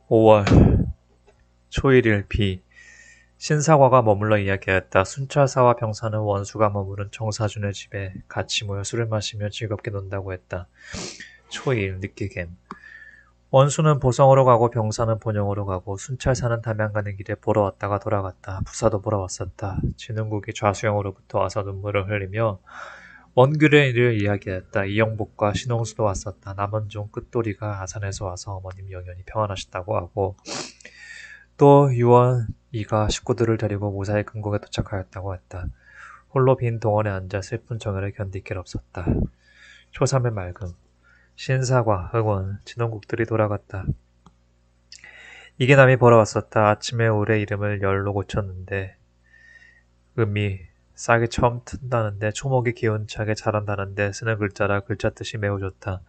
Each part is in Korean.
(5월) 초일일 비. 신사과가 머물러 이야기하였다. 순찰사와 병사는 원수가 머무른 정사준의 집에 같이 모여 술을 마시며 즐겁게 논다고 했다. 초일 느끼겜. 원수는 보성으로 가고 병사는 본영으로 가고 순찰사는 담양 가는 길에 보러 왔다가 돌아갔다. 부사도 보러 왔었다. 진흥국이 좌수영으로부터 와서 눈물을 흘리며 원규의 일을 이야기했다. 이영복과 신홍수도 왔었다. 남원종 끝돌이가 아산에서 와서 어머님 영연히 평안하셨다고 하고 또 유원이가 식구들을 데리고 무사히 금곡에 도착하였다고 했다. 홀로 빈 동원에 앉아 슬픈 정열을 견딜 길 없었다. 초3의 맑음. 신사과, 응원, 진원국들이 돌아갔다. 이계남이 보러 왔었다. 아침에 올해 이름을 열로 고쳤는데 음이 싹이 처음 튼다는데 초목이 기운차게 자란다는데 쓰는 글자라 글자 뜻이 매우 좋다.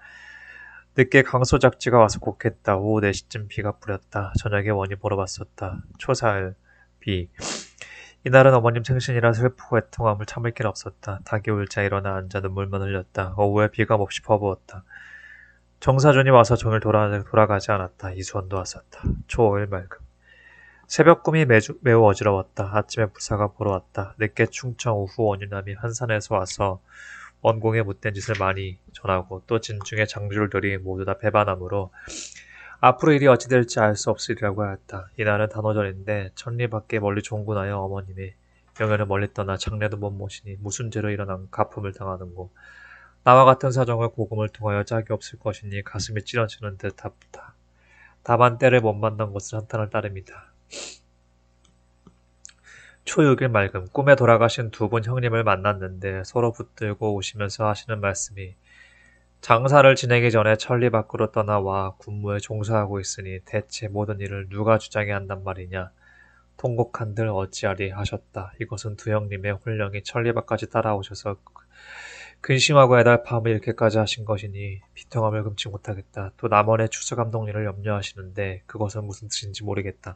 늦게 강소작지가 와서 곡했다. 오후 4시쯤 비가 뿌렸다. 저녁에 원이 보러 왔었다. 초사일 비. 이날은 어머님 생신이라 슬프고 애통함을 참을 길 없었다. 닭이 울자 일어나 앉아 눈물만 흘렸다. 오후에 비가 몹시 퍼부었다. 정사준이 와서 종일 돌아가지 않았다. 이수원도 왔었다. 초5일 맑음. 새벽 꿈이 매우 어지러웠다. 아침에 부사가 보러 왔다. 늦게 충청 오후 원유남이 한산에서 와서 원공에 못된 짓을 많이 전하고 또 진중의 장주들이 모두 다 배반함으로 앞으로 일이 어찌 될지 알 수 없으리라고 하였다. 이날은 단오전인데 천리 밖에 멀리 종군하여 어머님이 영연을 멀리 떠나 장례도 못 모시니 무슨 죄로 일어난 가품을 당하는고 나와 같은 사정을 고금을 통하여 짝이 없을 것이니 가슴이 찢어지는 듯하다. 다만 때를 못 만난 것을 한탄할 따름이다. 초6일 맑음. 꿈에 돌아가신 두 분 형님을 만났는데 서로 붙들고 오시면서 하시는 말씀이 장사를 지내기 전에 천리 밖으로 떠나와 군무에 종사하고 있으니 대체 모든 일을 누가 주장해 한단 말이냐. 통곡한들 어찌하리 하셨다. 이것은 두 형님의 혼령이 천리 밖까지 따라오셔서 근심하고 애달파함을 이렇게까지 하신 것이니 비통함을 금치 못하겠다. 또 남원의 추수감독일을 염려하시는데 그것은 무슨 뜻인지 모르겠다.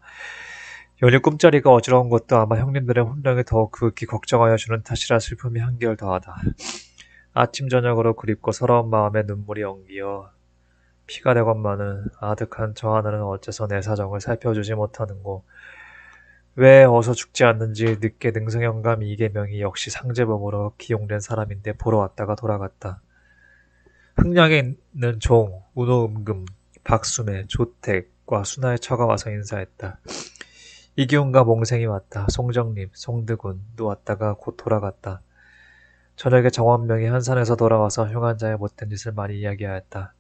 연휴 꿈자리가 어지러운 것도 아마 형님들의 혼령이 더욱 극히 걱정하여 주는 탓이라 슬픔이 한결 더하다. 아침 저녁으로 그립고 서러운 마음에 눈물이 엉기어 피가 되건만은 아득한 저 하늘은 어째서 내 사정을 살펴주지 못하는고 왜 어서 죽지 않는지 늦게 능성영감 이계명이 역시 상제범으로 기용된 사람인데 보러 왔다가 돌아갔다. 흥량에 있는 종, 운호음금, 박수매, 조택과 순하의 처가 와서 인사했다. 이기훈과 몽생이 왔다. 송정립, 송드군도 왔다가 곧 돌아갔다. 저녁에 정원명이 한산에서 돌아와서 흉한자의 못된 짓을 많이 이야기하였다.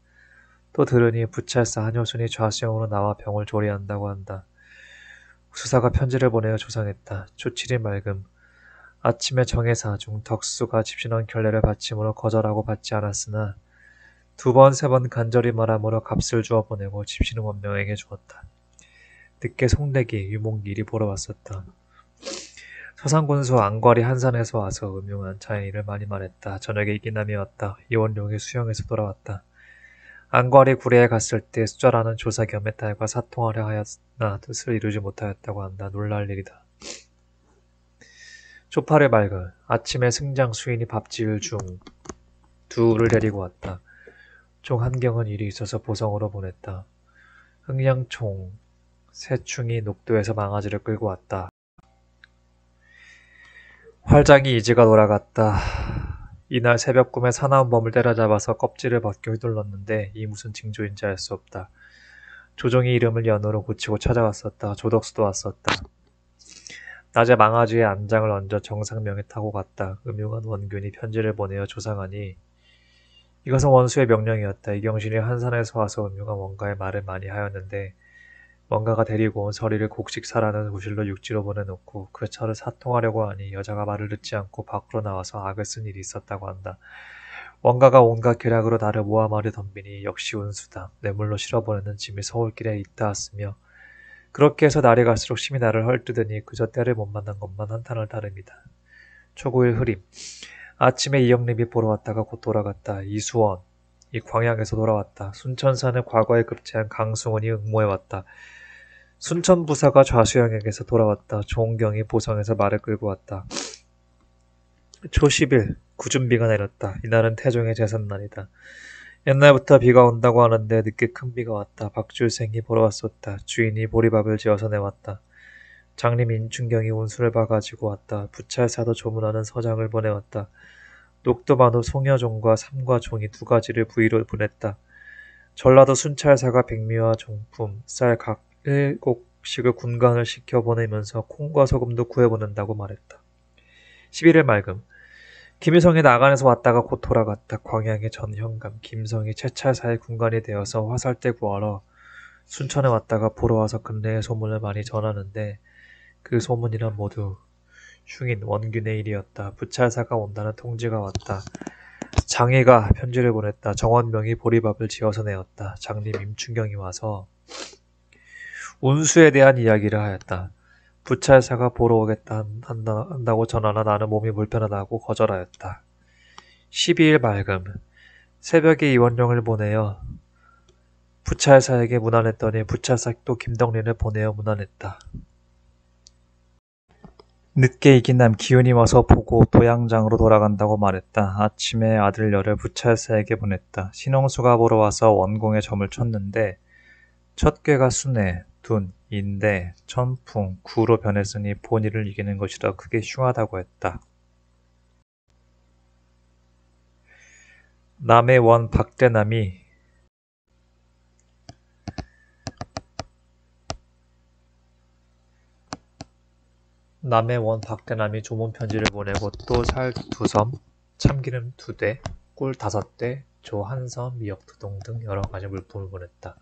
또 들으니 부찰사 한효순이 좌수영으로 나와 병을 조리한다고 한다. 수사가 편지를 보내어 조상했다. 초7일 맑음. 아침에 정혜사 중 덕수가 집신원 결례를 바침으로 거절하고 받지 않았으나 2번, 3번 간절히 말하므로 값을 주어 보내고 집신은 원명에게 주었다. 늦게 송대기, 유몽길이 보러 왔었다. 서상군수 안괄이 한산에서 와서 음흉한 자연일을 많이 말했다. 저녁에 이기남이 왔다. 이원룡이 수영에서 돌아왔다. 안괄이 구례에 갔을 때 수자라는 조사 겸의 딸과 사통하려 하였으나 뜻을 이루지 못하였다고 한다. 놀랄 일이다. 초파를 맑은 아침에 승장 수인이 밥지을 중 두를 데리고 왔다. 종 한경은 일이 있어서 보성으로 보냈다. 흥량총 새충이 녹도에서 망아지를 끌고 왔다. 활장이 이지가 돌아갔다. 이날 새벽 꿈에 사나운 범을 때려잡아서 껍질을 벗겨 휘둘렀는데 이 무슨 징조인지 알 수 없다. 조종이 이름을 연호로 고치고 찾아왔었다. 조덕수도 왔었다. 낮에 망아지에 안장을 얹어 정상명에 타고 갔다. 음흉한 원균이 편지를 보내어 조상하니 이것은 원수의 명령이었다. 이경신이 한산에서 와서 음흉한 원가의 말을 많이 하였는데 뭔가가 데리고 온 서리를 곡식사라는 구실로 육지로 보내놓고 그 차를 사통하려고 하니 여자가 말을 듣지 않고 밖으로 나와서 악을 쓴 일이 있었다고 한다. 원가가 온갖 계략으로 나를 모함하려 덤비니 역시 운수다. 뇌물로 실어보내는 짐이 서울길에 있다았으며 그렇게 해서 날이 갈수록 심히 나를 헐뜯으니 그저 때를 못 만난 것만 한탄할 따름이다. 초구일 흐림. 아침에 이영림이 보러 왔다가 곧 돌아갔다. 이수원. 이 광양에서 돌아왔다. 순천사는 과거에 급제한 강승원이 응모해 왔다. 순천부사가 좌수영에게서 돌아왔다. 종경이 보성에서 말을 끌고 왔다. 초10일 구준비가 내렸다. 이날은 태종의 제삿날이다. 옛날부터 비가 온다고 하는데 늦게 큰 비가 왔다. 박줄생이 보러 왔었다. 주인이 보리밥을 지어서 내왔다. 장님 인춘경이 운수를 봐가지고 왔다. 부찰사도 조문하는 서장을 보내왔다. 녹도만호 송여종과 삼과종이 두 가지를 부의로 보냈다. 전라도 순찰사가 백미와 종품, 쌀 각 7씩을 군간을 시켜 보내면서 콩과 소금도 구해보낸다고 말했다. 11일 맑음. 김유성이 나간에서 왔다가 곧 돌아갔다. 광양의 전현감 김성이 채찰사의 군관이 되어서 화살대 구하러 순천에 왔다가 보러 와서 근래의 소문을 많이 전하는데 그 소문이란 모두 흉인 원균의 일이었다. 부찰사가 온다는 통지가 왔다. 장애가 편지를 보냈다. 정원명이 보리밥을 지어서 내었다. 장님 임춘경이 와서 운수에 대한 이야기를 하였다. 부찰사가 보러 오겠다 한다고 전하나 나는 몸이 불편하다고 거절하였다. 12일 맑음. 새벽에 이원룡을 보내어 부찰사에게 문안했더니 부찰사도 김덕린을 보내어 문안했다. 늦게 이긴 남 기운이 와서 보고 도양장으로 돌아간다고 말했다. 아침에 아들 열을 부찰사에게 보냈다. 신홍수가 보러 와서 원공에 점을 쳤는데 첫 꾀가 순해, 둔, 인대, 천풍, 구로 변했으니 본의를 이기는 것이라 크게 흉하다고 했다. 남의 원 박대남이 조문 편지를 보내고 또 살 2섬, 참기름 2대, 꿀 5대, 조 1섬, 미역 2동 등 여러 가지 물품을 보냈다.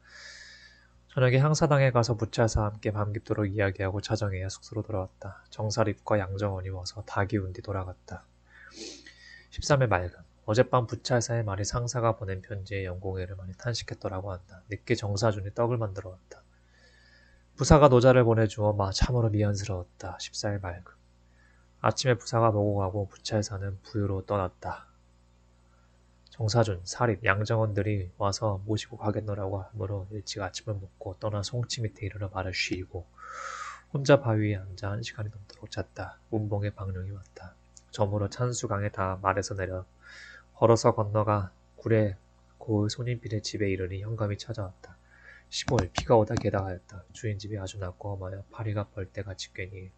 저녁에 향사당에 가서 부찰사와 함께 밤깊도록 이야기하고 자정에야 숙소로 돌아왔다. 정사립과 양정원이 와서 닭이 운 뒤 돌아갔다. 13일 맑음. 어젯밤 부찰사의 말이 상사가 보낸 편지에 영공회를 많이 탄식했더라고 한다. 늦게 정사준이 떡을 만들어 왔다. 부사가 노자를 보내주어 참으로 미안스러웠다. 14일 맑음. 아침에 부사가 보고 가고 부찰사는 부유로 떠났다. 정사준, 사립, 양정원들이 와서 모시고 가겠노라고 하므로 일찍 아침을 먹고 떠나 송치 밑에 이르러 말을 쉬이고 혼자 바위에 앉아 1시간이 넘도록 잤다. 운봉의 방령이 왔다. 저물어 찬수강에 다 말에서 내려 걸어서 건너가 굴에 고의 손님필의 집에 이르니 현감이 찾아왔다. 15일 비가 오다 게다하였다. 주인 집이 아주 낮고 험하여 파리가 벌떼같이 꿰니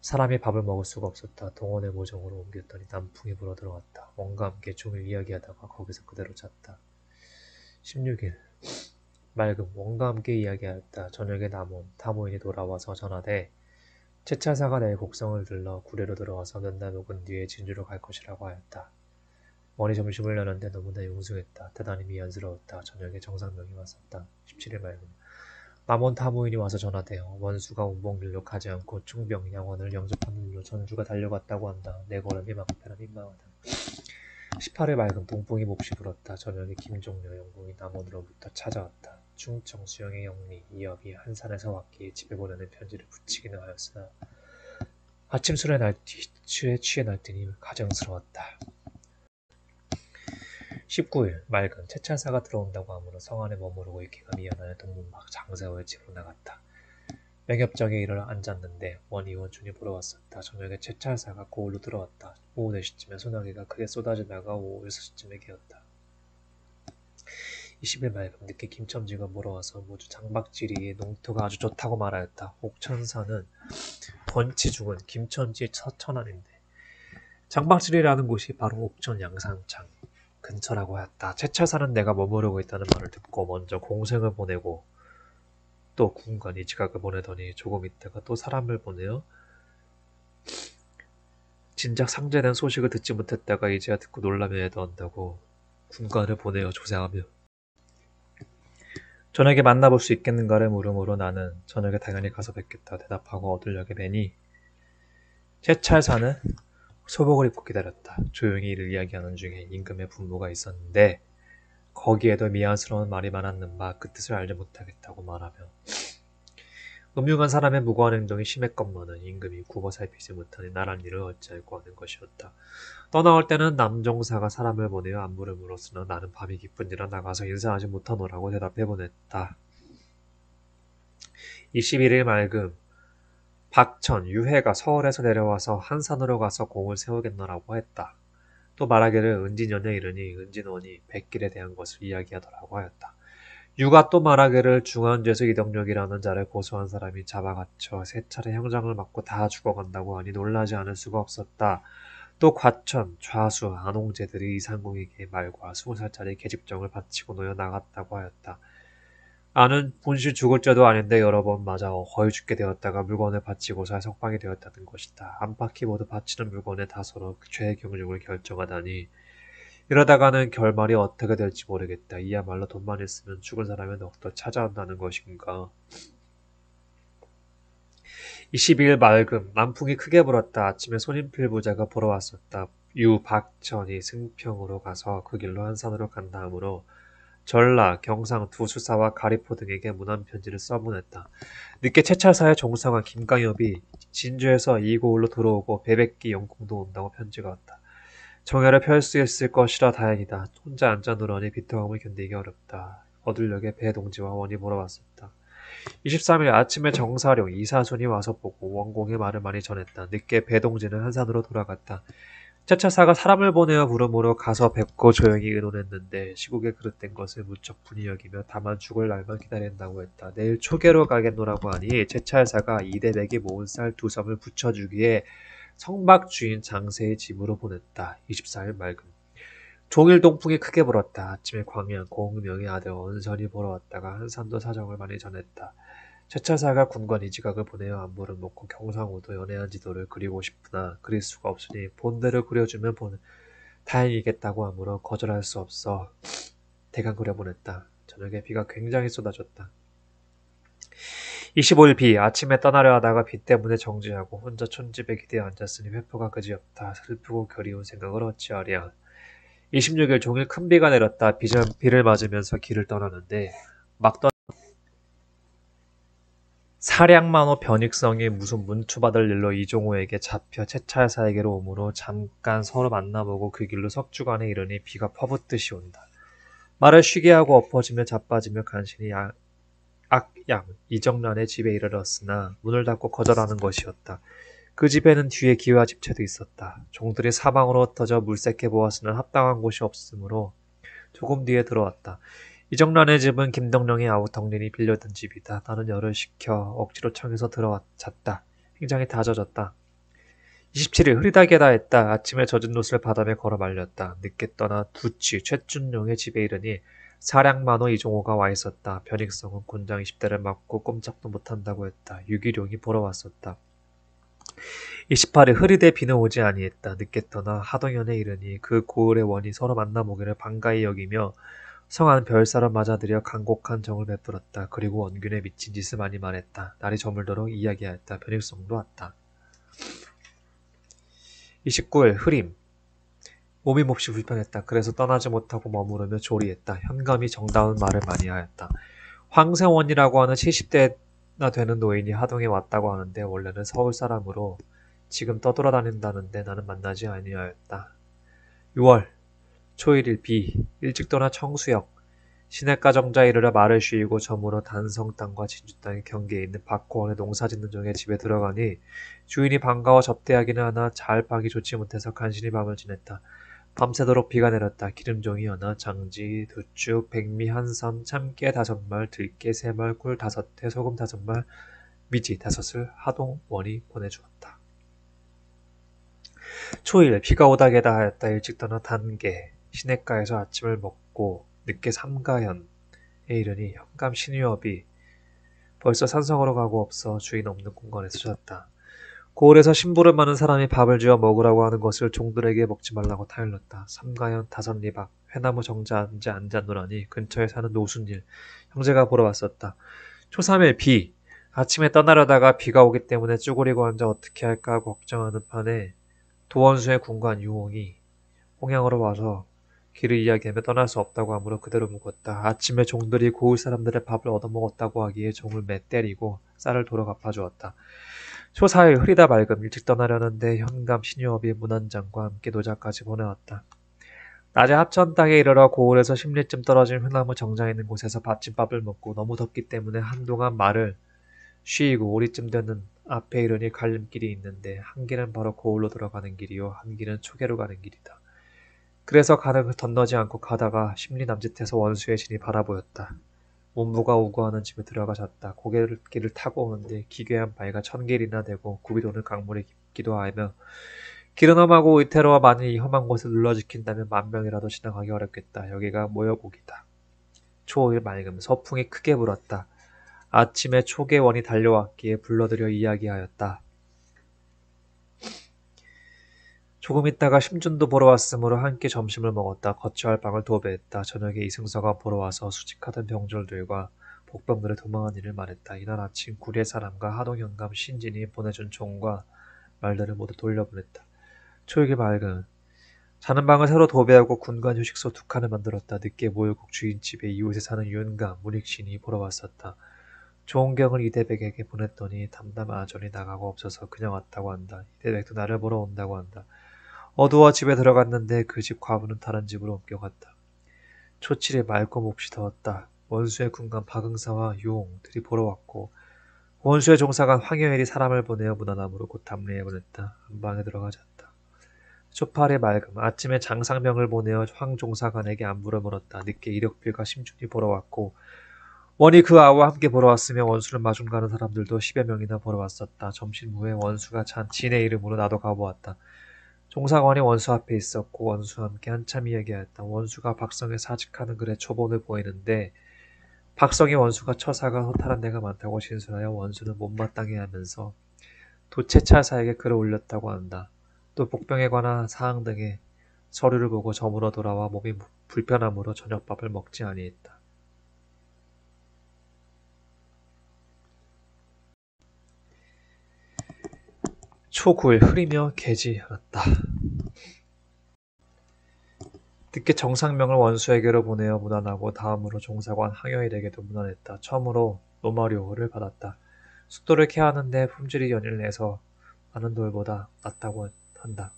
사람이 밥을 먹을 수가 없었다. 동원의 모정으로 옮겼더니 남풍이 불어 들어왔다. 원과 함께 종일 이야기하다가 거기서 그대로 잤다. 16일 맑음. 원과 함께 이야기하였다. 저녁에 남원 타모인이 돌아와서 전하되 채찰사가 내일 곡성을 들러 구례로 들어와서 몇 날 묵은 뒤에 진주로 갈 것이라고 하였다. 머니 점심을 여는데 너무나 용숭했다. 대단히 미안스러웠다. 저녁에 정상명이 왔었다. 17일 맑음. 남원 타모인이 와서 전하되어 원수가 운봉길로 가지 않고 충병 양원을 영접하는 일로 전주가 달려갔다고 한다. 내 걸음이 막패라 민망하다. 18일 맑음. 동풍이 몹시 불었다. 저녁에 김종려 영공이 남원으로부터 찾아왔다. 충청 수영의 영리 이업이 한산에서 왔기에 집에 보내는 편지를 붙이기는 하였으나 아침 술에 취해 날뛰니 가정스러웠다. 19일 맑은 채찰사가 들어온다고 하므로 성 안에 머무르고 있기가 미안하여 동문박 장세호의 집으로 나갔다. 명엽정에 이르러 앉았는데 원이원춘이 보러 왔었다. 저녁에 채찰사가 고을로 들어왔다. 오후 4시쯤에 소나기가 크게 쏟아지다가 오후 6시쯤에 개었다. 20일 맑음 늦게 김첨지가 보러 와서 모두 장박지리의 농토가 아주 좋다고 말하였다. 옥천사는 번치 죽은 김첨지의 서천안인데 장박지리라는 곳이 바로 옥천 양산창 근처라고 하였다. 채찰사는 내가 머무르고 있다는 말을 듣고 먼저 공생을 보내고 또 군관이 지각을 보내더니 조금 있다가 또 사람을 보내어 진작 상제된 소식을 듣지 못했다가 이제야 듣고 놀라며 애도한다고 군관을 보내어 조사하며 저녁에 만나볼 수 있겠는가를 물음으로 나는 저녁에 당연히 가서 뵙겠다 대답하고 얻으려게 되니 채찰사는 소복을 입고 기다렸다. 조용히 이를 이야기하는 중에 임금의 분부가 있었는데 거기에도 미안스러운 말이 많았는 바 그 뜻을 알지 못하겠다고 말하며 음흉한 사람의 무고한 행동이 심했건만은 임금이 굽어 살피지 못하니 나란 일을 어찌할꼬 하는 것이었다. 떠나올 때는 남종사가 사람을 보내어 안부를 물었으나 나는 밤이 깊은지라 나가서 인사하지 못하노라고 대답해 보냈다. 21일 맑음 박천, 유해가 서울에서 내려와서 한산으로 가서 공을 세우겠노라고 했다. 또 말하기를 은진년에 이르니 은진원이 백길에 대한 것을 이야기하더라고 하였다. 유가 또 말하기를 중환죄수 이덕력이라는 자를 고소한 사람이 잡아갇혀 3차례 형장을 맞고 다 죽어간다고 하니 놀라지 않을 수가 없었다. 또 과천, 좌수, 안홍제들이 이상공에게 말과 20살짜리 계집정을 바치고 놓여 나갔다고 하였다. 아는 본실 죽을 죄도 아닌데 여러 번 맞아 거의 죽게 되었다가 물건을 바치고서 석방이 되었다는 것이다. 안팎이 모두 바치는 물건에 다 서로 죄의 경중을 결정하다니 이러다가는 결말이 어떻게 될지 모르겠다. 이야말로 돈만 있으면 죽은 사람이 넋도 찾아온다는 것인가. 22일 맑음, 남풍이 크게 불었다. 아침에 손님필 부자가 보러 왔었다. 유, 박천이 승평으로 가서 그 길로 한산으로 간 다음으로 전라, 경상 두 수사와 가리포 등에게 문안 편지를 써보냈다. 늦게 채찰사의 종사관 김강엽이 진주에서 이고을로 들어오고 배백기 영공도 온다고 편지가 왔다. 정야를 펼 수 있을 것이라 다행이다. 혼자 앉아 누러니 비통함을 견디기 어렵다. 어들역에 배동지와 원이 보러 왔었다. 23일 아침에 정사룡 이사순이 와서 보고 원공의 말을 많이 전했다. 늦게 배동지는 한산으로 돌아갔다. 차차사가 사람을 보내어 부름으로 가서 뵙고 조용히 의논했는데 시국에 그릇된 것을 무척 분이 여기며 다만 죽을 날만 기다린다고 했다. 내일 초계로 가겠노라고 하니 채찰사가 이대백이 모은 쌀 2섬을 붙여주기에 성박 주인 장세의 집으로 보냈다. 24일 맑음. 종일 동풍이 크게 불었다. 아침에 광양 공명의 아들 언선이 보러 왔다가 한산도 사정을 많이 전했다. 최차사가 군관이 지각을 보내어 안부를 묻고 경상우도 연애한 지도를 그리고 싶으나 그릴 수가 없으니 본대를 그려주면 다행이겠다고 하므로 거절할 수 없어 대강 그려보냈다. 저녁에 비가 굉장히 쏟아졌다. 25일 비 아침에 떠나려 하다가 비 때문에 정지하고 혼자 촌집에 기대어 앉았으니 회포가 그지없다. 슬프고 그리운 생각을 어찌하랴. 26일 종일 큰 비가 내렸다. 비를 맞으면서 길을 떠나는데 막 사량만호 변익성이 무슨 문추받을 일로 이종호에게 잡혀 채찰사에게로 오므로 잠깐 서로 만나보고 그 길로 석주간에 이르니 비가 퍼붓듯이 온다. 말을 쉬게 하고 엎어지며 자빠지며 간신히 악양 이정란의 집에 이르렀으나 문을 닫고 거절하는 것이었다. 그 집에는 뒤에 기와 집채도 있었다. 종들이 사방으로 흩어져 물색해 보았으나 합당한 곳이 없으므로 조금 뒤에 들어왔다. 이정란의 집은 김덕령의 아우 덕린이 빌려든 집이다. 나는 열을 식혀 억지로 청해서 들어잤다. 굉장히 다 젖었다. 27일 흐리다게다 했다. 아침에 젖은 옷을 바람에 걸어 말렸다. 늦게 떠나 두치 최준용의 집에 이르니 사량만호 이종호가 와 있었다. 변익성은 군장 20대를 맞고 꼼짝도 못한다고 했다. 유기룡이 보러 왔었다. 28일 흐리되 비는 오지 아니했다. 늦게 떠나 하동현에 이르니 그 고을의 원이 서로 만나보기를 반가이 여기며 성한 별사로 맞아들여 간곡한 정을 베풀었다. 그리고 원균에 미친 짓을 많이 말했다. 날이 저물도록 이야기하였다. 변익성도 왔다. 29일 흐림. 몸이 몹시 불편했다. 그래서 떠나지 못하고 머무르며 조리했다. 현감이 정다운 말을 많이 하였다. 황생원이라고 하는 70대나 되는 노인이 하동에 왔다고 하는데 원래는 서울 사람으로 지금 떠돌아다닌다는데 나는 만나지 아니하였다. 6월 초일일 비 일찍 떠나 청수역 시냇가 정자에 이르러 말을 쉬이고 저물어 단성 땅과 진주 땅의 경계에 있는 박호원의 농사짓는 종의 집에 들어가니 주인이 반가워 접대하기는 하나 잘 파기 좋지 못해서 간신히 밤을 지냈다. 밤새도록 비가 내렸다. 기름종이 하나, 장지, 두축, 백미 한 섬, 참깨 5말, 들깨 3말, 꿀 5태, 소금 5말, 미지 5을 하동원이 보내주었다. 초일 비가 오다게다 하였다. 일찍 떠나 단계 시냇가에서 아침을 먹고 늦게 삼가현에 이르니 현감 신유업이 벌써 산성으로 가고 없어 주인 없는 공간에서 잤다. 고을에서 심부름 많은 사람이 밥을 지어 먹으라고 하는 것을 종들에게 먹지 말라고 타일렀다. 삼가현 5리박 회나무 정자 앉아 노라니 근처에 사는 노순일 형제가 보러 왔었다. 초3일 비 아침에 떠나려다가 비가 오기 때문에 쭈그리고 앉아 어떻게 할까 하고 걱정하는 판에 도원수의 군관 유홍이 홍양으로 와서 길을 이야기하며 떠날 수 없다고 하므로 그대로 묵었다. 아침에 종들이 고을 사람들의 밥을 얻어먹었다고 하기에 종을 매 때리고 쌀을 도로 갚아주었다. 초4일 흐리다 맑음 일찍 떠나려는데 현감 신유업이 문안장과 함께 노자까지 보내왔다. 낮에 합천 땅에 이르러 고을에서 10리쯤 떨어진 회나무 정자에 있는 곳에서 받침밥을 먹고 너무 덥기 때문에 한동안 말을 쉬이고 오리쯤 되는 앞에 이르니 갈림길이 있는데 한 길은 바로 고을로 들어가는 길이요 한 길은 초계로 가는 길이다. 그래서 가는 건너지 않고 가다가 심리 남짓해서 원수의 진이 바라보였다. 문부가 우거하는 집에 들어가 잤다. 고개길을 타고 오는데 기괴한 바위가 1000길이나 되고 굽이 도는 강물이 깊기도 하며 길은 험하고 위태로워 만일 이 험한 곳을 눌러지킨다면 10,000명이라도 지나가기 어렵겠다. 여기가 모여곡이다. 초일 맑음 서풍이 크게 불었다. 아침에 초계원이 달려왔기에 불러들여 이야기하였다. 조금 있다가 심준도 보러 왔으므로 함께 점심을 먹었다. 거처할 방을 도배했다. 저녁에 이승서가 보러 와서 수직하던 병졸들과 복병들의 도망한 일을 말했다. 이날 아침 구례 사람과 하동현감 신진이 보내준 종과 말들을 모두 돌려보냈다. 초육이 맑은 자는 방을 새로 도배하고 군관 휴식소 2칸을 만들었다. 늦게 모유국 주인집에 이웃에 사는 윤감, 문익신이 보러 왔었다. 조은경을 이대백에게 보냈더니 담담 아전이 나가고 없어서 그냥 왔다고 한다. 이대백도 나를 보러 온다고 한다. 어두워 집에 들어갔는데 그 집 과부는 다른 집으로 옮겨갔다. 초칠에 맑고 몹시 더웠다. 원수의 군관 박응사와 유홍들이 보러 왔고 원수의 종사관 황여일이 사람을 보내어 문화남으로 곧 담례에 보냈다. 안방에 들어가 잤다. 초팔의 맑음 아침에 장상명을 보내어 황 종사관에게 안부를 물었다. 늦게 이력필과 심준이 보러 왔고 원이 그 아우와 함께 보러 왔으며 원수를 마중 가는 사람들도 10여 명이나 보러 왔었다. 점심 후에 원수가 찬 진의 이름으로 나도 가보았다. 종사관이 원수 앞에 있었고 원수와 함께 한참 이야기하였다. 원수가 박성에 사직하는 글에 초본을 보이는데 박성이 원수가 처사가 허탈한 데가 많다고 진술하여 원수는 못마땅해 하면서 도채찰사에게 글을 올렸다고 한다. 또 복병에 관한 사항 등의 서류를 보고 저물어 돌아와 몸이 불편함으로 저녁밥을 먹지 아니했다. 초 9일 흐리며 개지 않았다. 늦게 정상명을 원수에게로 보내어 문안하고 다음으로 종사관 항여일에게도 문안했다. 처음으로 노마료를 받았다. 숫돌을 캐하는데 품질이 연일 내서 많은 돌보다 낫다고 한다.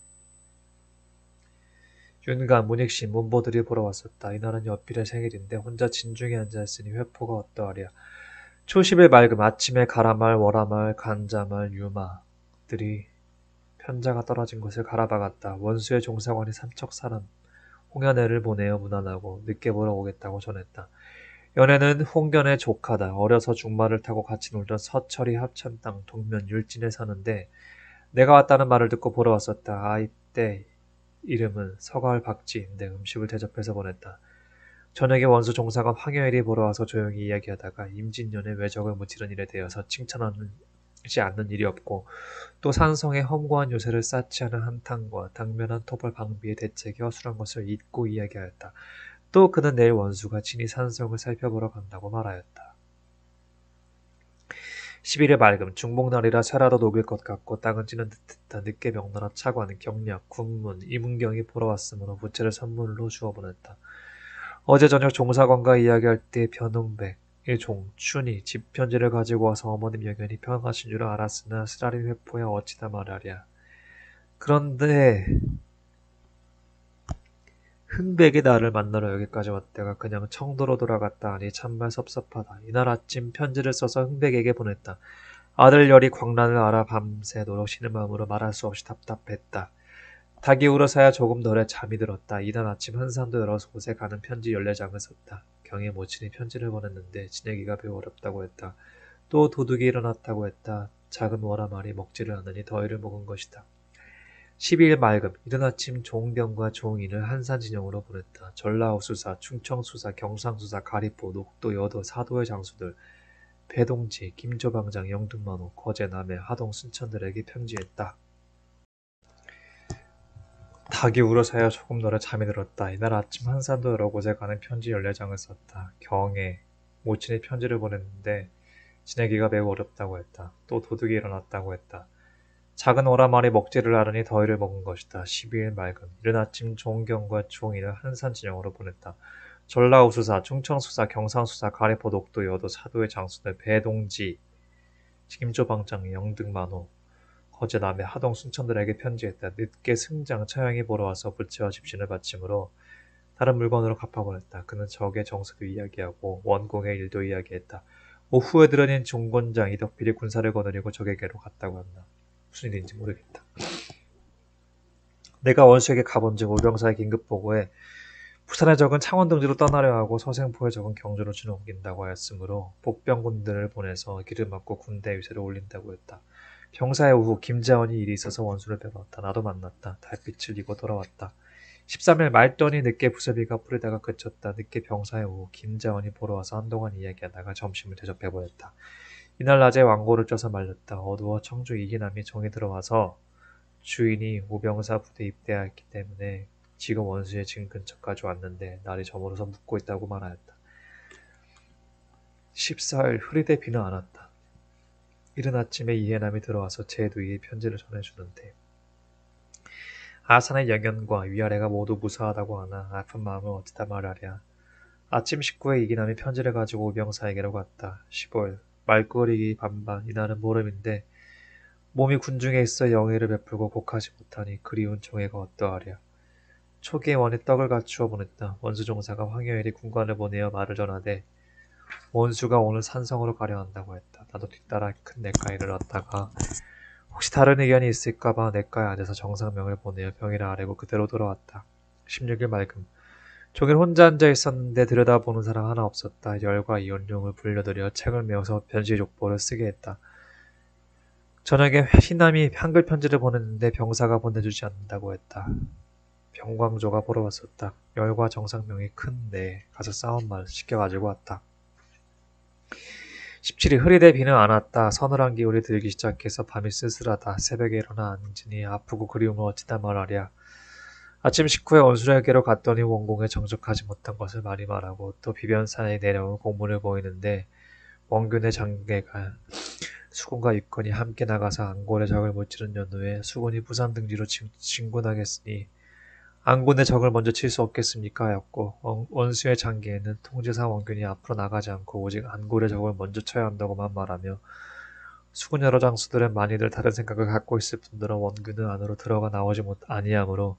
윤감, 문익신, 문보들이 보러 왔었다. 이날은 여필의 생일인데 혼자 진중에 앉아있으니 회포가 어떠하랴. 초십일 맑음 아침에 가라말, 월화말, 간자말, 유마들이 편자가 떨어진 곳을 가라박았다. 원수의 종사관이 삼척사람 홍연애를 보내어 문안하고 늦게 보러 오겠다고 전했다. 연애는 홍견의 조카다. 어려서 중마를 타고 같이 놀던 서철이 합천 땅 동면 율진에 사는데 내가 왔다는 말을 듣고 보러 왔었다. 아이 때 이름은 서가을 박지인데 음식을 대접해서 보냈다. 저녁에 원수 종사관 황여일이 보러 와서 조용히 이야기하다가 임진년의 외적을 무찌른 일에 대해서 칭찬하지 않는 일이 없고 또 산성의 험고한 요새를 쌓지 않은 한탕과 당면한 토벌 방비의 대책이 허술한 것을 잊고 이야기하였다. 또 그는 내일 원수가 친히 산성을 살펴보러 간다고 말하였다. 11일 맑음 중복날이라 새라도 녹일 것 같고 땅은 찌는 듯했다. 늦게 명나라 차관, 경략, 군문, 이문경이 보러 왔으므로 부채를 선물로 주어 보냈다. 어제 저녁 종사관과 이야기할 때 변홍백, 일종, 춘이 집 편지를 가지고 와서 어머님 영연히 평하신 줄 알았으나 쓰라린 회포야 어찌다 말하랴. 그런데 흥백이 나를 만나러 여기까지 왔다가 그냥 청도로 돌아갔다 하니 참말 섭섭하다. 이날 아침 편지를 써서 흥백에게 보냈다. 아들 열이 광란을 알아 밤새도록 쉬는 마음으로 말할 수 없이 답답했다. 닭이 울어서야 조금 덜에 잠이 들었다. 이날 아침 한산도 여러 곳에 가는 편지 14장을 썼다. 경의 모친이 편지를 보냈는데 지내기가 매우 어렵다고 했다. 또 도둑이 일어났다고 했다. 작은 월화말이 먹지를 않으니 더위를 먹은 것이다. 12일 맑음 이른 아침 종병과 종인을 한산진영으로 보냈다. 전라호수사, 충청수사, 경상수사, 가리포, 녹도, 여도, 사도의 장수들, 배동지, 김조방장, 영등만호, 거제, 남해, 하동, 순천들에게 편지했다. 닭이 울어서야 조금 덜에 잠이 들었다. 이날 아침 한산도 여러 곳에 가는 편지 14장을 썼다. 경에 모친이 편지를 보냈는데 지내기가 매우 어렵다고 했다. 또 도둑이 일어났다고 했다. 작은 오라말이 먹지를 않으니 더위를 먹은 것이다. 12일 맑음 이른 아침 종경과 종인을 한산 진영으로 보냈다. 전라우수사, 충청수사, 경상수사, 가리포, 녹도, 여도, 사도의 장수들, 배동지, 김조방장, 영등만호, 거제, 남해, 하동, 순천들에게 편지했다. 늦게 승장, 처형이 보러 와서 부채와 집신을 바침으로 다른 물건으로 갚아보냈다. 그는 적의 정서도 이야기하고 원공의 일도 이야기했다. 오후에 들어낸 종권장, 이덕필이 군사를 거느리고 적에게로 갔다고 한다. 무슨 일인지 모르겠다. 내가 원수에게 가본즉 오병사의 긴급 보고에 부산의 적은 창원 등지로 떠나려 하고 서생포의 적은 경주로 진옮긴다고 하였으므로 복병군들을 보내서 길을 막고 군대 위세를 올린다고 했다. 병사의 오후 김자원이 일이 있어서 원수를 뵈러왔다. 나도 만났다. 달빛을 이고 돌아왔다. 13일 말더니 늦게 부서비가 뿌리다가 그쳤다. 늦게 병사의 오후 김자원이 보러 와서 한동안 이야기하다가 점심을 대접해보냈다. 이날 낮에 왕고를 쪄서 말렸다. 어두워 청주 이기남이 정이 들어와서 주인이 오병사 부대 입대하였기 때문에 지금 원수의 진 근처까지 왔는데 날이 저물어서 묵고 있다고 말하였다. 14일 흐리되 비는 안 왔다. 이른 아침에 이해남이 들어와서 제 누이의 편지를 전해주는데 아산의 영연과 위아래가 모두 무사하다고 하나 아픈 마음을 어찌다 말하랴. 아침 식구에 이기남이 편지를 가지고 오병사에게로 갔다. 15일 말거리기 반반 이날은 보름인데 몸이 군중에 있어 영예를 베풀고 곡하지 못하니 그리운 종애가 어떠하랴. 초기에 원이 떡을 갖추어 보냈다. 원수종사가 황여일이 군관을 보내어 말을 전하되 원수가 오늘 산성으로 가려 한다고 했다. 나도 뒤따라 큰 냇가에 이르렀다가 혹시 다른 의견이 있을까봐 냇가에 앉아서 정상명을 보내어 병이라 아래고 그대로 돌아왔다. 16일 맑음. 종일 혼자 앉아 있었는데 들여다보는 사람 하나 없었다. 열과 이온룡을 불려들여 책을 메워서 변시족보를 쓰게 했다. 저녁에 희남이 한글 편지를 보냈는데 병사가 보내주지 않는다고 했다. 병광조가 보러 왔었다. 열과 정상명이 큰데 가서 싸운 말 시켜가지고 왔다. 17일 흐리되 비는 안 왔다. 서늘한 기울이 들기 시작해서 밤이 쓸쓸하다. 새벽에 일어나 앉으니 아프고 그리움을 어찌다 말하랴. 아침 식후에 원수에게로 갔더니 원공에 정적하지 못한 것을 많이 말하고 또 비변산에 내려온 공문을 보이는데 원균의 장계가 수군과 육건이 함께 나가서 안골의 적을 무찌른 연후에 수군이 부산 등지로 진군하겠으니 안군의 적을 먼저 칠 수 없겠습니까 하였고 원수의 장계에는 통제사 원균이 앞으로 나가지 않고 오직 안골의 적을 먼저 쳐야 한다고만 말하며 수군 여러 장수들은 많이들 다른 생각을 갖고 있을 뿐더러 원균은 안으로 들어가 나오지 아니하므로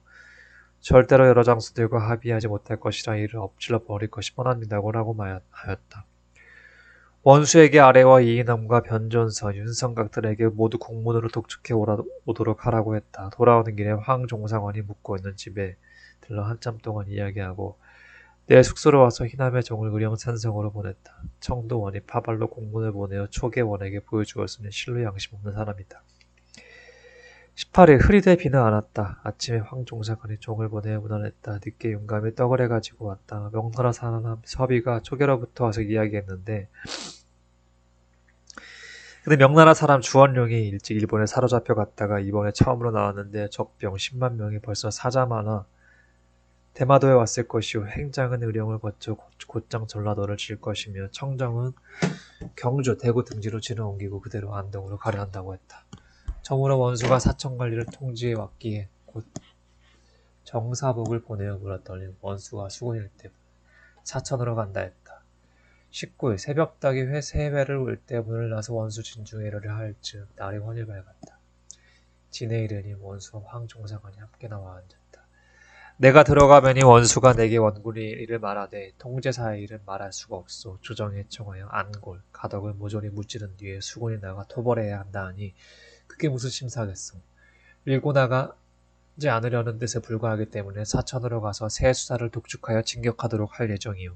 절대로 여러 장수들과 합의하지 못할 것이라 이를 엎질러 버릴 것이 뻔합니다고 라고 하였다. 원수에게 아래와 이인함과 변전서, 윤성각들에게 모두 공문으로 독촉해 오도록 하라고 했다. 돌아오는 길에 황종상원이 묵고 있는 집에 들러 한참 동안 이야기하고 내 숙소로 와서 희남의 종을 의령산성으로 보냈다. 청도원이 파발로 공문을 보내어 초계원에게 보여주었으니 실로 양심 없는 사람이다. 18일 흐리되 비는 안 왔다. 아침에 황종사관이 종을 보내어 무난했다. 늦게 용감히 떡을 해가지고 왔다. 명나라 사람 서비가 초계로부터 와서 이야기했는데 근데 명나라 사람 주원룡이 일찍 일본에 사로잡혀 갔다가 이번에 처음으로 나왔는데 적병 10만 명이 벌써 사자마나 대마도에 왔을 것이요. 행장은 의령을 거쳐 곧장 전라도를 칠 것이며 청정은 경주, 대구 등지로 진을 옮기고 그대로 안동으로 가려 한다고 했다. 저물어 원수가 사천관리를 통지해 왔기에 곧 정사복을 보내어 물었더니 원수가 수군일 때 사천으로 간다 했다. 19일 새벽닭이 세회를 올 때 문을 나서 원수 진중에 이르려 할 즈음 날이 훤히 밝았다. 진에 이르니 원수와 황종사관이 함께 나와 앉았다. 내가 들어가매니 원수가 내게 원군이 이를 말하되 통제사의 일은 말할 수가 없소. 조정에 청하여 안골, 가덕을 모조리 무찌른 뒤에 수군이 나가 토벌해야 한다 하니 그게 무슨 심사겠소. 밀고 나가지 않으려는 뜻에 불과하기 때문에 사천으로 가서 새 수사를 독촉하여 진격하도록 할 예정이요.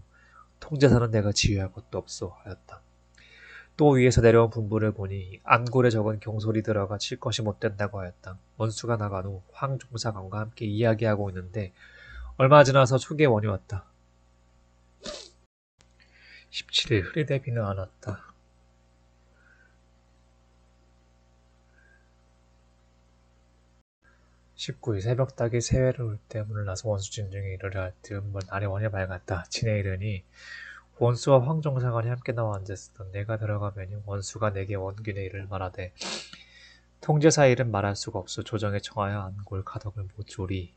통제사는 내가 지휘할 것도 없소 하였다. 또 위에서 내려온 분부를 보니 안골에 적은 경솔이 들어가 칠 것이 못 된다고 하였다. 원수가 나간 후 황종사관과 함께 이야기하고 있는데 얼마 지나서 초계원이 왔다. 17일 흐리되 비는 안 왔다. 19일 새벽닭이 세회를 올 때 문을 나서 원수 진중에 이르려 할 즈음 날이 훤히 밝았다. 진에 이르니 원수와 황종사관이 함께 나와 앉았으던 내가 들어가매니 원수가 내게 원균의 일을 말하되 통제사의 일은 말할 수가 없어. 조정에 청하여 안골 가덕을 모조리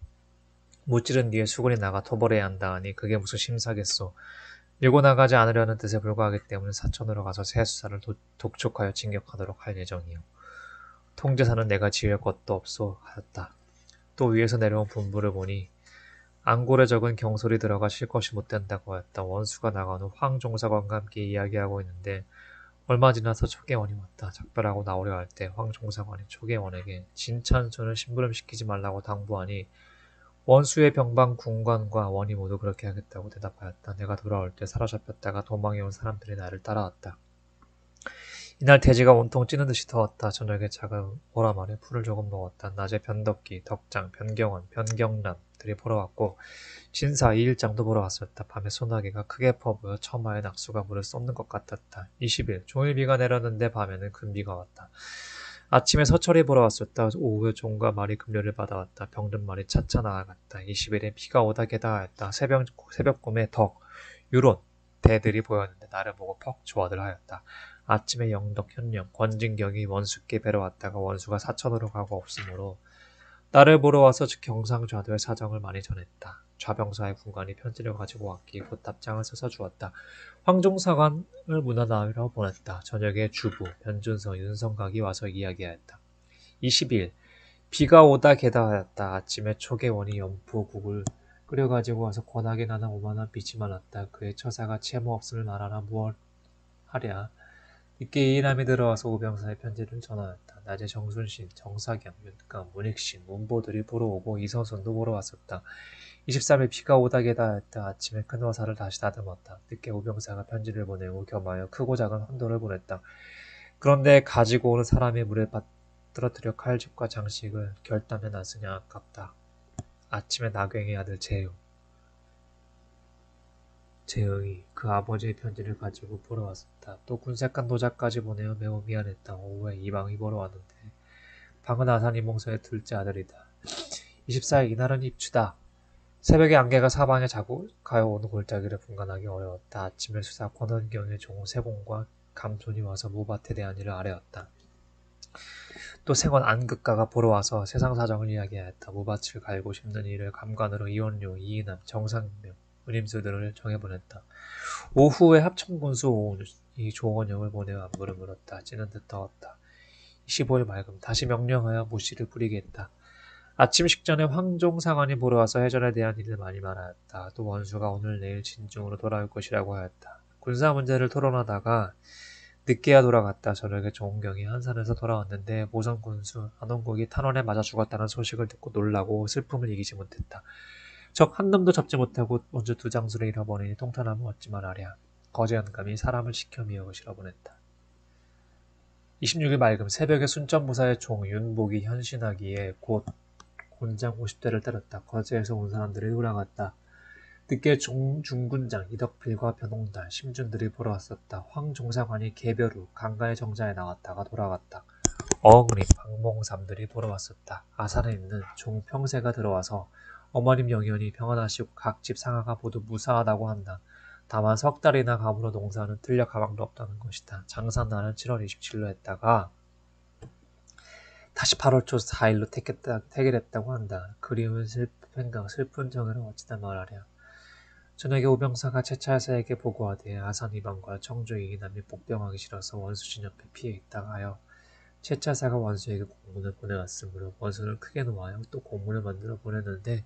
무찌른 뒤에 수군이 나가 토벌해야 한다 하니 그게 무슨 심사겠소. 밀고 나가지 않으려는 뜻에 불과하기 때문에 사천으로 가서 새 수사를 독촉하여 진격하도록 할 예정이요. 통제사는 내가 지을 것도 없소 하였다. 또 위에서 내려온 분부를 보니 안골에 적은 경솔이 들어가 칠 것이 못 된다고 하였다. 원수가 나간 후 황종사관과 함께 이야기하고 있는데 얼마 지나서 초계원이 왔다. 작별하고 나오려 할 때 황종사관이 초계원에게 진찬순을 심부름시키지 말라고 당부하니 원수의 병방 군관과 원이 모두 그렇게 하겠다고 대답하였다. 내가 돌아올 때 사로잡혔다가 도망해온 사람들이 나를 따라왔다. 이날 돼지가 온통 찌는 듯이 더웠다. 저녁에 작은 오람 아래 풀을 조금 먹었다. 낮에 변덕기, 덕장, 변경원, 변경남들이 보러 왔고 신사 이일장도 보러 왔었다. 밤에 소나기가 크게 퍼부어 처마에 낙수가 물을 쏟는 것 같았다. 20일 종일 비가 내렸는데 밤에는 금비가 왔다. 아침에 서철이 보러 왔었다. 오후에 종과 말이 급료를 받아왔다. 병든 말이 차차 나아갔다. 20일에 비가 오다 게다 하였다. 새벽 꿈에 덕, 유론, 대들이 보였는데 나를 보고 퍽 좋아들 하였다. 아침에 영덕, 현령, 권진경이 원수께 뵈러 왔다가 원수가 사천으로 가고 없으므로 나를 보러 와서 경상좌도의 사정을 많이 전했다. 좌병사의 군관이 편지를 가지고 왔기에 곧 답장을 써서 주었다. 황종사관을 문화나으러 보냈다. 저녁에 주부, 변준서, 윤성각이 와서 이야기하였다. 20일 비가 오다 게다 하였다. 아침에 초계원이 연포국을 끓여가지고 와서 권하게 나는 오만한 빛이 말랐다. 그의 처사가 채무 없음을 말하나 무얼 하랴. 늦게 이인함이 들어와서 오병사의 편지를 전하였다. 낮에 정순신, 정사경, 윤감, 문익신, 문보들이 보러 오고 이서순도 보러 왔었다. 23일 비가 오다 게다 하였다. 아침에 큰 화살을 다시 다듬었다. 늦게 오병사가 편지를 보내고 겸하여 크고 작은 헌도를 보냈다. 그런데 가지고 오는 사람이 물에 떨어뜨려 칼집과 장식을 결단해 놨으냐 아깝다. 아침에 나경의 아들 재흥이 그 아버지의 편지를 가지고 보러 왔었다. 또 군색한 도자까지 보내어 매우 미안했다. 오후에 이방이 보러 왔는데 방은 아산이 몽서의 둘째 아들이다. 24일 이날은 입추다. 새벽에 안개가 사방에 자고 가여오는 골짜기를 분간하기 어려웠다. 아침에 수사 권원경의 종 세공과 감손이 와서 무밭에 대한 일을 아뢰었다. 또 생원 안극가가 보러 와서 세상 사정을 이야기하였다. 무밭을 갈고 심는 일을 감관으로 이원료, 이인함, 정상명, 은임수들을 정해보냈다. 오후에 합천군수 오온이 조원영을 보내어 안부를 물었다. 찌는 듯 더웠다. 25일 맑음 다시 명령하여 무시를 뿌리게 했다. 아침 식전에 황종상안이 보러 와서 해전에 대한 일을 많이 말하였다. 또 원수가 오늘 내일 진중으로 돌아올 것이라고 하였다. 군사 문제를 토론하다가 늦게야 돌아갔다. 저녁에 종경이 한산에서 돌아왔는데 모선 군수 안원국이 탄원에 맞아 죽었다는 소식을 듣고 놀라고 슬픔을 이기지 못했다. 적 한 놈도 잡지 못하고 먼저 두 장수를 잃어버리니 통탄하면 어찌 말하랴. 거제 연감이 사람을 시켜 미역을 실어보냈다. 26일 맑음 새벽에 순천무사의 종 윤복이 현신하기에 곧 곤장 50대를 때렸다. 거제에서 온 사람들이 돌아갔다. 늦게 중군장 이덕필과 변홍달, 심준들이 보러 왔었다. 황종사관이 개별 후 강간의 정자에 나왔다가 돌아갔다. 어흥리, 박몽삼들이 보러 왔었다. 아산에 있는 종평세가 들어와서 어머님 영연히 평안하시고 각 집 상하가 모두 무사하다고 한다. 다만 석 달이나 감으로 농사는 틀려 가방도 없다는 것이다. 장사날은 7월 27일로 했다가 다시 8월 초 4일로 택일했다고 한다. 그리운 슬픈 정의를 어찌다 말하랴. 저녁에 오병사가 채차사에게 보고하되 아산 이방과 청주 이인함이 복병하기 싫어서 원수진 옆에 피해 있다가 하여 채차사가 원수에게 공문을 보내왔으므로 원수는 크게 놓아요. 또 공문을 만들어 보냈는데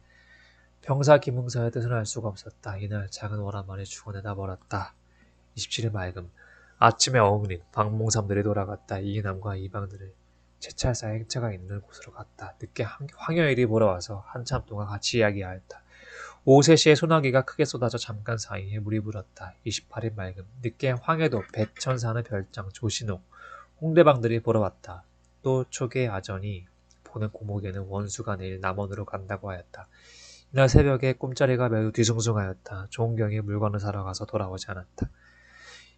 병사 김흥사의 뜻을 알 수가 없었다. 이날 작은 오라만이 죽어내다 버렸다. 27일 맑음 아침에 어흥린 박몽삼들이 돌아갔다. 이인함과 이방들을 채찰사의 행차가 있는 곳으로 갔다. 늦게 황여일이 보러 와서 한참 동안 같이 이야기하였다. 오후 3시에 소나기가 크게 쏟아져 잠깐 사이에 물이 불었다. 28일 맑음 늦게 황해도 배천 사는 별장 조신옥 홍대방들이 보러 왔다. 또 초계 아전이 보는 고목에는 원수가 내일 남원으로 간다고 하였다. 이날 새벽에 꿈자리가 매우 뒤숭숭하였다. 종경이 물건을 사러 가서 돌아오지 않았다.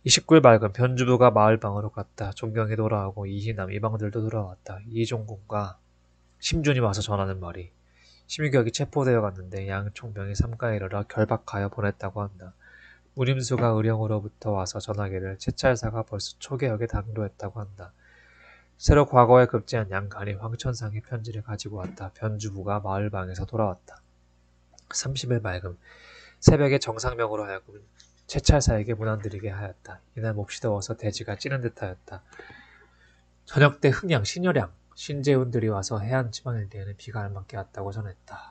29일 맑음 변주부가 마을방으로 갔다. 종경이 돌아오고 이희남 이방들도 돌아왔다. 이종군과 심준이 와서 전하는 말이 심유격이 체포되어 갔는데 양총병이 삼가에 이르러 결박하여 보냈다고 한다. 무림수가 의령으로부터 와서 전하기를 채찰사가 벌써 초계역에 당도했다고 한다. 새로 과거에 급제한 양간이 황천상의 편지를 가지고 왔다. 변주부가 마을방에서 돌아왔다. 30일 맑음 새벽에 정상명으로 하여금 채찰사에게 문안드리게 하였다. 이날 몹시 더워서 대지가 찌는 듯하였다. 저녁 때 흥양, 신여량, 신재훈들이 와서 해안 지방일대에는 비가 알맞게 왔다고 전했다.